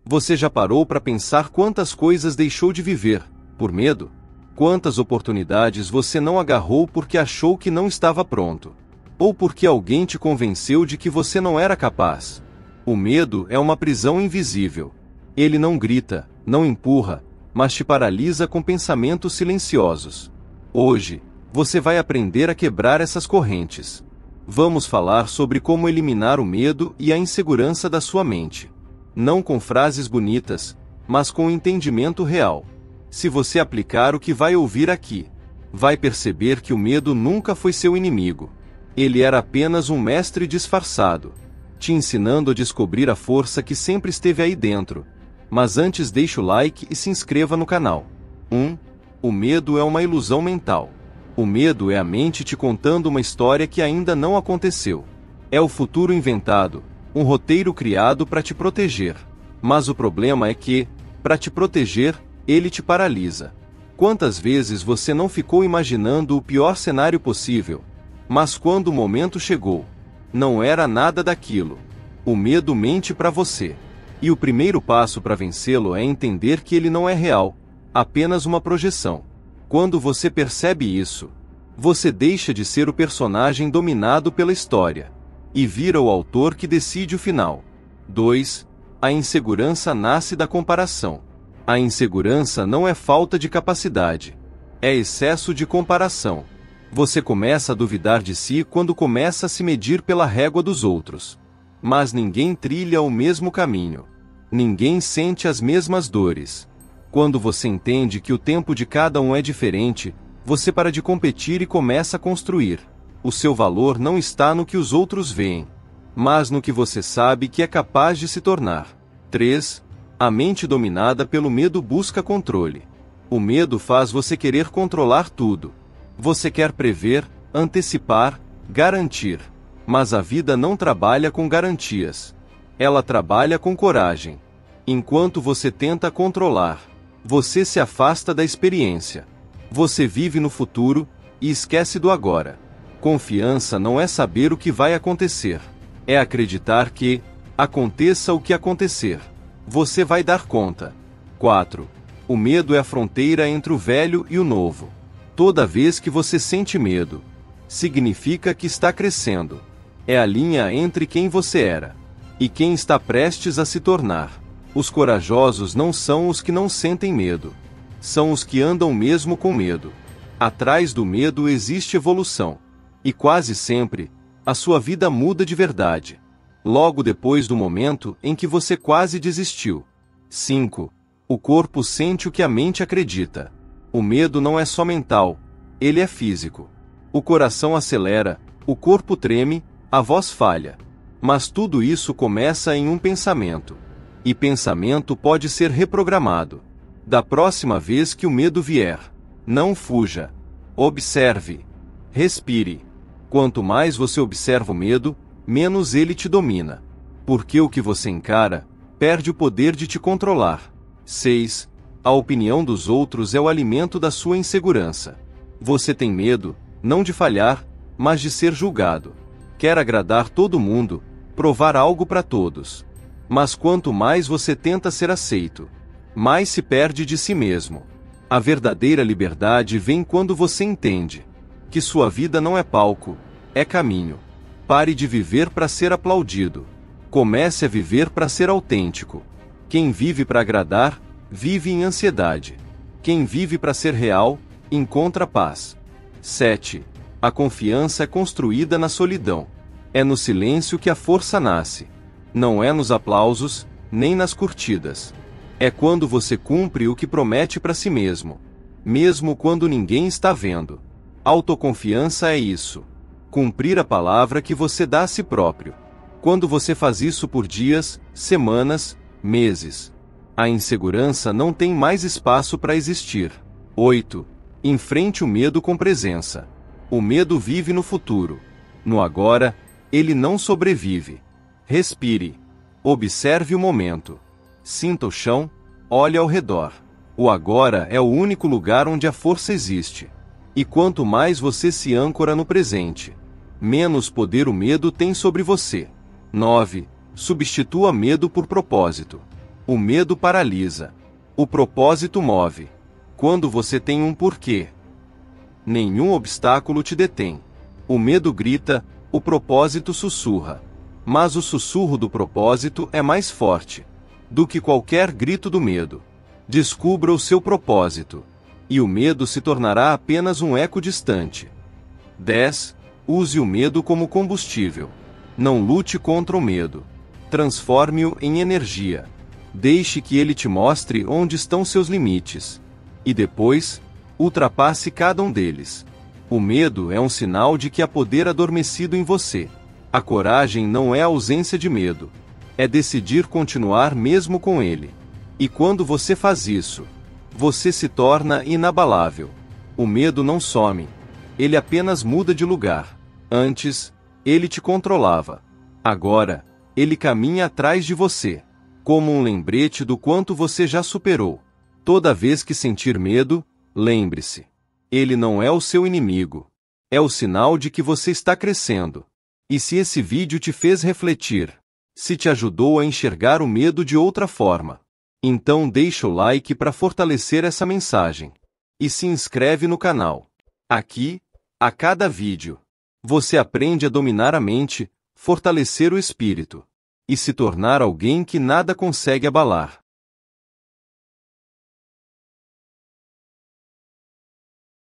Você já parou para pensar quantas coisas deixou de viver, por medo? Quantas oportunidades você não agarrou porque achou que não estava pronto? Ou porque alguém te convenceu de que você não era capaz? O medo é uma prisão invisível. Ele não grita, não empurra, mas te paralisa com pensamentos silenciosos. Hoje, você vai aprender a quebrar essas correntes. Vamos falar sobre como eliminar o medo e a insegurança da sua mente. Não com frases bonitas, mas com entendimento real. Se você aplicar o que vai ouvir aqui, vai perceber que o medo nunca foi seu inimigo. Ele era apenas um mestre disfarçado, te ensinando a descobrir a força que sempre esteve aí dentro. Mas antes, deixe o like e se inscreva no canal. 1. O medo é uma ilusão mental. O medo é a mente te contando uma história que ainda não aconteceu. É o futuro inventado, um roteiro criado para te proteger. Mas o problema é que, para te proteger, ele te paralisa. Quantas vezes você não ficou imaginando o pior cenário possível? Mas quando o momento chegou, não era nada daquilo. O medo mente para você. E o primeiro passo para vencê-lo é entender que ele não é real, apenas uma projeção. Quando você percebe isso, você deixa de ser o personagem dominado pela história e vira o autor que decide o final. 2. A insegurança nasce da comparação. A insegurança não é falta de capacidade, é excesso de comparação. Você começa a duvidar de si quando começa a se medir pela régua dos outros. Mas ninguém trilha o mesmo caminho. Ninguém sente as mesmas dores. Quando você entende que o tempo de cada um é diferente, você para de competir e começa a construir. O seu valor não está no que os outros veem, mas no que você sabe que é capaz de se tornar. 3. A mente dominada pelo medo busca controle. O medo faz você querer controlar tudo. Você quer prever, antecipar, garantir. Mas a vida não trabalha com garantias. Ela trabalha com coragem. Enquanto você tenta controlar, você se afasta da experiência. Você vive no futuro e esquece do agora. Confiança não é saber o que vai acontecer. É acreditar que, aconteça o que acontecer, você vai dar conta. 4. O medo é a fronteira entre o velho e o novo. Toda vez que você sente medo, significa que está crescendo. É a linha entre quem você era e quem está prestes a se tornar. Os corajosos não são os que não sentem medo. São os que andam mesmo com medo. Atrás do medo existe evolução. E quase sempre, a sua vida muda de verdade. Logo depois do momento em que você quase desistiu. 5. O corpo sente o que a mente acredita. O medo não é só mental, ele é físico. O coração acelera, o corpo treme, a voz falha. Mas tudo isso começa em um pensamento. E pensamento pode ser reprogramado. Da próxima vez que o medo vier, não fuja. Observe. Respire. Quanto mais você observa o medo, menos ele te domina. Porque o que você encara, perde o poder de te controlar. 6. A opinião dos outros é o alimento da sua insegurança. Você tem medo, não de falhar, mas de ser julgado. Quer agradar todo mundo, provar algo para todos. Mas quanto mais você tenta ser aceito, mais se perde de si mesmo. A verdadeira liberdade vem quando você entende que sua vida não é palco, é caminho. Pare de viver para ser aplaudido. Comece a viver para ser autêntico. Quem vive para agradar, vive em ansiedade. Quem vive para ser real, encontra paz. 7. A confiança é construída na solidão. É no silêncio que a força nasce. Não é nos aplausos, nem nas curtidas. É quando você cumpre o que promete para si mesmo, mesmo quando ninguém está vendo. Autoconfiança é isso. Cumprir a palavra que você dá a si próprio. Quando você faz isso por dias, semanas, meses, a insegurança não tem mais espaço para existir. 8. Enfrente o medo com presença. O medo vive no futuro. No agora, ele não sobrevive. Respire. Observe o momento. Sinta o chão, olhe ao redor. O agora é o único lugar onde a força existe. E quanto mais você se âncora no presente, menos poder o medo tem sobre você. 9. Substitua medo por propósito. O medo paralisa. O propósito move. Quando você tem um porquê, nenhum obstáculo te detém. O medo grita, o propósito sussurra. Mas o sussurro do propósito é mais forte do que qualquer grito do medo. Descubra o seu propósito, e o medo se tornará apenas um eco distante. 10. Use o medo como combustível. Não lute contra o medo. Transforme-o em energia. Deixe que ele te mostre onde estão seus limites. E depois, ultrapasse cada um deles. O medo é um sinal de que há poder adormecido em você. A coragem não é a ausência de medo. É decidir continuar mesmo com ele. E quando você faz isso, você se torna inabalável. O medo não some. Ele apenas muda de lugar. Antes, ele te controlava. Agora, ele caminha atrás de você, como um lembrete do quanto você já superou. Toda vez que sentir medo, lembre-se. Ele não é o seu inimigo. É o sinal de que você está crescendo. E se esse vídeo te fez refletir, se te ajudou a enxergar o medo de outra forma, então deixa o like para fortalecer essa mensagem. E se inscreve no canal. Aqui, a cada vídeo, você aprende a dominar a mente, fortalecer o espírito e se tornar alguém que nada consegue abalar.